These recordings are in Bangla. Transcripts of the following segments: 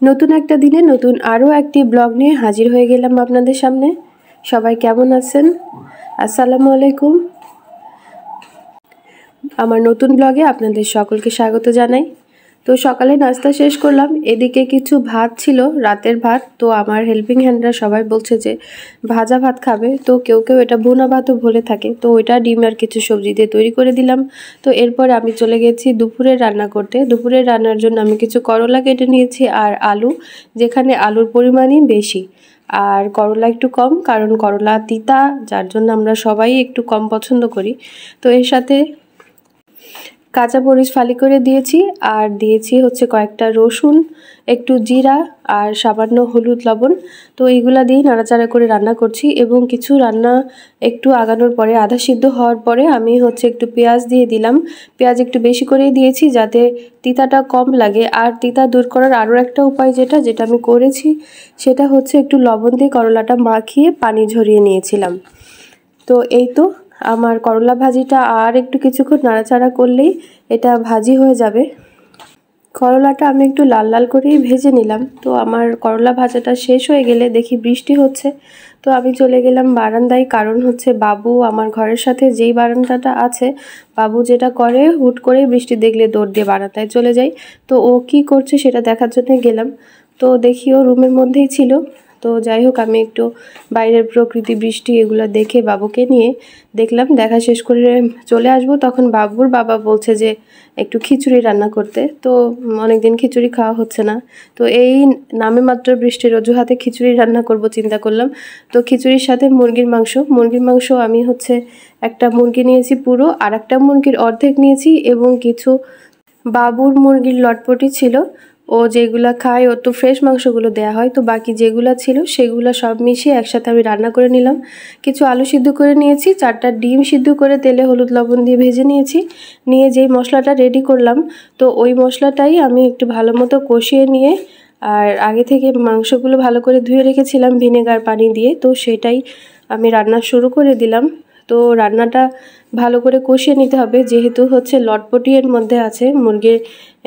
নতুন একটা দিনে নতুন আরও একটি ব্লগ নিয়ে হাজির হয়ে গেলাম আপনাদের সামনে। সবাই কেমন আছেন? আসসালামু আলাইকুম। আমার নতুন ব্লগে আপনাদের সকলকে স্বাগত জানাই। তো সকালে নাস্তা শেষ করলাম, এদিকে কিছু ভাত ছিল, রাতের ভাত। তো আমার হেল্পিং হ্যান্ডরা সবাই বলছে যে ভাজা ভাত খাবে, তো কেউ কেউ এটা ভুনা ভাতও বলে থাকে। তো ওইটা ডিম আর কিছু সবজি দিয়ে তৈরি করে দিলাম। তো এরপর আমি চলে গেছি দুপুরের রান্না করতে। দুপুরের রান্নার জন্য আমি কিছু করলা কেটে নিয়েছি আর আলু, যেখানে আলুর পরিমাণই বেশি আর করলা একটু কম, কারণ করলা তিতা, যার জন্য আমরা সবাই একটু কম পছন্দ করি। তো এর সাথে কাঁচা মরিচ ফালি করে দিয়েছি আর দিয়েছি হচ্ছে কয়েকটা রসুন, একটু জিরা আর সামান্য হলুদ লবণ। তো এইগুলা দিয়ে নাড়াচাড়া করে রান্না করছি এবং কিছু রান্না একটু আগানোর পরে, আধা সিদ্ধ হওয়ার পরে আমি হচ্ছে একটু পেঁয়াজ দিয়ে দিলাম। পেঁয়াজ একটু বেশি করেই দিয়েছি যাতে তিতাটা কম লাগে। আর তিতা দূর করার আরও একটা উপায় যেটা আমি করেছি সেটা হচ্ছে একটু লবণ দিয়ে করলাটা মাখিয়ে পানি ঝরিয়ে নিয়েছিলাম। তো এই তো আমার করলা ভাজিটা আর একটু কিছুক্ষণ নাড়াচাড়া করলেই এটা ভাজি হয়ে যাবে। করলাটা আমি একটু লাল লাল করেই ভেজে নিলাম। তো আমার করলা ভাজাটা শেষ হয়ে গেলে দেখি বৃষ্টি হচ্ছে। তো আমি চলে গেলাম বারান্দায়, কারণ হচ্ছে বাবু আমার ঘরের সাথে যেই বারান্দাটা আছে, বাবু যেটা করে হুট করে বৃষ্টি দেখলে দৌড় দিয়ে বারান্দায় চলে যায়। তো ও কি করছে সেটা দেখার জন্য গেলাম। তো দেখি ও রুমের মধ্যেই ছিল। তো যাই হোক, আমি একটু বাইরের প্রকৃতি, বৃষ্টি এগুলো দেখে বাবুকে নিয়ে দেখলাম, দেখা শেষ করে চলে আসব। তখন বাবুর বাবা বলছে যে একটু খিচুড়ি রান্না করতে। তো অনেকদিন খিচুড়ি খাওয়া হচ্ছে না, তো এই নামে মাত্র বৃষ্টির অজুহাতে খিচুড়ি রান্না করব চিন্তা করলাম। তো খিচুড়ির সাথে মুরগির মাংস আমি হচ্ছে একটা মুরগি নিয়েছি পুরো, আর একটা মুরগির অর্ধেক নিয়েছি এবং কিছু বাবুর মুরগির লটপটি ছিল, ও যেগুলা খায় ও তো ফ্রেশ মাংসগুলো দেয়া হয়। তো বাকি যেগুলো ছিল সেগুলো সব মিশিয়ে একসাথে আমি রান্না করে নিলাম। কিছু আলু সিদ্ধ করে নিয়েছি, 4টা ডিম সিদ্ধ করে তেলে হলুদ লবণ দিয়ে ভেজে নিয়েছি। নিয়ে যেই মশলাটা রেডি করলাম, তো ওই মশলাটাই আমি একটু ভালো মতো কষিয়ে নিয়ে, আর আগে থেকে মাংসগুলো ভালো করে ধুয়ে রেখেছিলাম ভিনেগার পানি দিয়ে, তো সেটাই আমি রান্না শুরু করে দিলাম। তো রান্নাটা ভালো করে কষিয়ে নিতে হবে, যেহেতু হচ্ছে লটপটি এর মধ্যে আছে মুরগির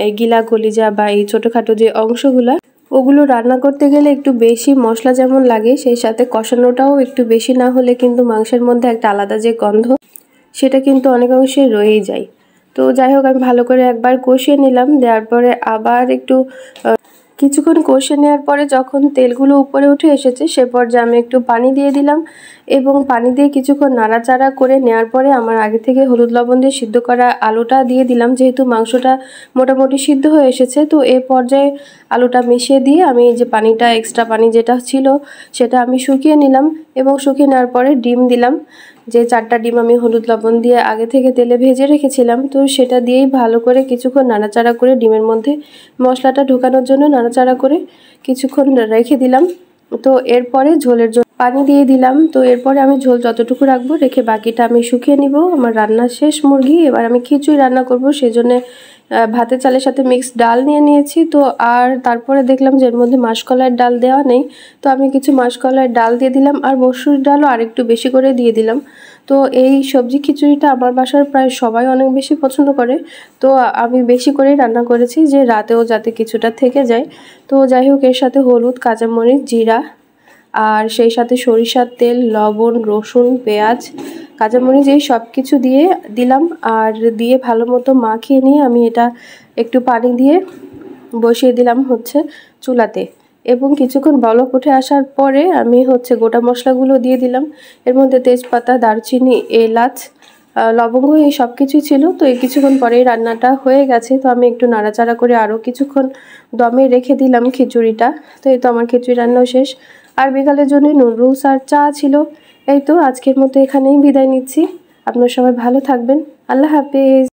এই গিলা কলিজা বা এই ছোটোখাটো যে অংশগুলা, ওগুলো রান্না করতে গেলে একটু বেশি মশলা যেমন লাগে, সেই সাথে কষানোটাও একটু বেশি না হলে কিন্তু মাংসের মধ্যে একটা আলাদা যে গন্ধ, সেটা কিন্তু অনেক অংশে রয়েই যায়। তো যাই হোক, আমি ভালো করে একবার কষিয়ে নিলাম, দেওয়ার পরে আবার একটু কিছুক্ষণ কষে নেওয়ার পরে যখন তেলগুলো উপরে উঠে এসেছে সে পর্যায়ে আমি একটু পানি দিয়ে দিলাম এবং পানি দিয়ে কিছুক্ষণ নাড়াচাড়া করে নেওয়ার পরে আমার আগে থেকে হলুদ লবণ দিয়ে সিদ্ধ করা আলুটা দিয়ে দিলাম। যেহেতু মাংসটা মোটামুটি সিদ্ধ হয়ে এসেছে, তো এ পর্যায়ে আলুটা মিশিয়ে দিয়ে আমি যে পানিটা, এক্সট্রা পানি যেটা ছিল সেটা আমি শুকিয়ে নিলাম এবং শুকিয়ে নেওয়ার পরে ডিম দিলাম। যে 4টা ডিম আমি হলুদ লবণ দিয়ে আগে থেকে তেলে ভেজে রেখেছিলাম, তো সেটা দিয়েই ভালো করে কিছুক্ষণ নাড়াচাড়া করে ডিমের মধ্যে মশলাটা ঢোকানোর জন্য নাড়াচাড়া করে কিছুক্ষণ রেখে দিলাম। তো এরপরে ঝোলের জন্য পানি দিয়ে দিলাম। তো এরপরে আমি ঝোল যতটুকু রাখবো রেখে বাকিটা আমি শুকিয়ে নিব। আমার রান্না শেষ মুরগি, এবার আমি খিচুড়ি রান্না করব, সেজন্য ভাতের চালের সাথে মিক্সড ডাল নিয়ে নিয়েছি। তো আর তারপরে দেখলাম যে এর মধ্যে মাসকলাইয়ের ডাল দেওয়া নেই, তো আমি কিছু মাসকলাইয়ের ডাল দিয়ে দিলাম আর মসুর ডালও আরেকটু বেশি করে দিয়ে দিলাম। তো এই সবজি খিচুড়িটা আমার বাসার প্রায় সবাই অনেক বেশি পছন্দ করে, তো আমি বেশি করেই রান্না করেছি যে রাতেও যাতে কিছুটা থেকে যায়। তো যাই হোক, এর সাথে হলুদ, কাঁচামরিচ, জিরা আর সেই সাথে সরিষার তেল, লবণ, রসুন, পেঁয়াজ, কাঁচামরিচ এই সব কিছু দিয়ে দিলাম আর দিয়ে ভালো মতো মাখিয়ে নিয়ে আমি এটা একটু পানি দিয়ে বসিয়ে দিলাম হচ্ছে চুলাতে। এবং কিছুক্ষণ বলক উঠে আসার পরে আমি হচ্ছে গোটা মশলাগুলো দিয়ে দিলাম। এর মধ্যে তেজপাতা, দারচিনি, এলাচ, লবঙ্গ এই সব কিছুই ছিল। তো এই কিছুক্ষণ পরেই রান্নাটা হয়ে গেছে। তো আমি একটু নাড়াচাড়া করে আরও কিছুক্ষণ দমে রেখে দিলাম খিচুড়িটা। তো এই তো আমার খিচুড়ি রান্নাও শেষ। আর বিকালের জন্য নুডলস আর চা ছিল। এই তো আজকের মতো এখানেই বিদায় নিচ্ছি। আপনারা সবাই ভালো থাকবেন। আল্লাহ হাফেজ।